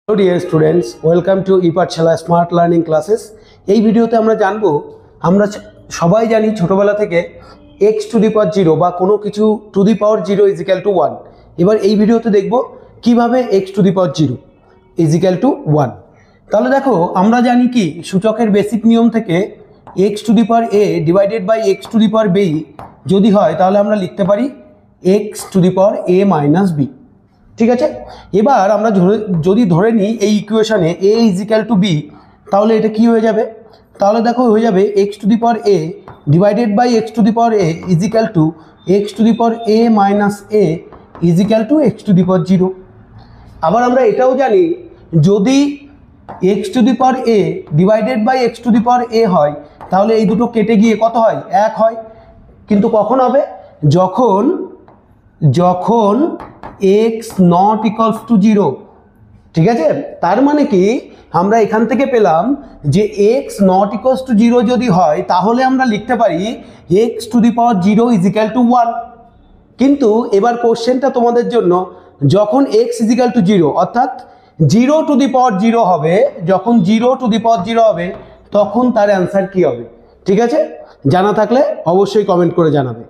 Hello dear students, welcome to ePathshala Smart Learning Classes. এই ভিডিওতে আমরা জানবো, আমরা সবাই জানি ছোটবেলা থেকে x to the power 0 বা কোনো কিছু to the power 0 is equal to 1. এবার এই ভিডিওতে দেখব কিভাবে x to the power 0 is equal to 1. তাহলে দেখো, আমরা জানি কি সূচকের বেসিক নিয়ম থেকে x to the power a divided by x to the power b যদি হয় তাহলে আমরা লিখতে পারি x to the power a minus b. ঠিক আছে, এবার আমরা যদি ধরে নিই এই ইকুয়েশনে a is equal to b, তাহলে এটা কি হয়ে যাবে? তাহলে দেখো হয়ে যাবে x to the power a divided by x to the power a is equal to x to the power a minus a is equal to x to the power 0. আবার আমরা এটাও জানি, যদি x to the power a divided by x to the power a হয় তাহলে এই দুটো কেটে গিয়ে কত হয়? 1 হয়। কিন্তু কখন হবে? যখন x not equals to 0। ঠিক আছে, তার মানে কি আমরা এখান থেকে পেলাম যে x not equals to 0 যদি হয় তাহলে আমরা লিখতে পারি x to the power 0 is equal to 1। কিন্তু এবার কোশ্চেনটা তোমাদের জন্য, যখন x is equal to 0 অর্থাৎ 0 to the power 0 হবে, যখন 0 to the power 0 হবে তখন তার অ্যান্সার কি হবে? ঠিক আছে, জানা থাকলে অবশ্যই কমেন্ট করে জানাবে।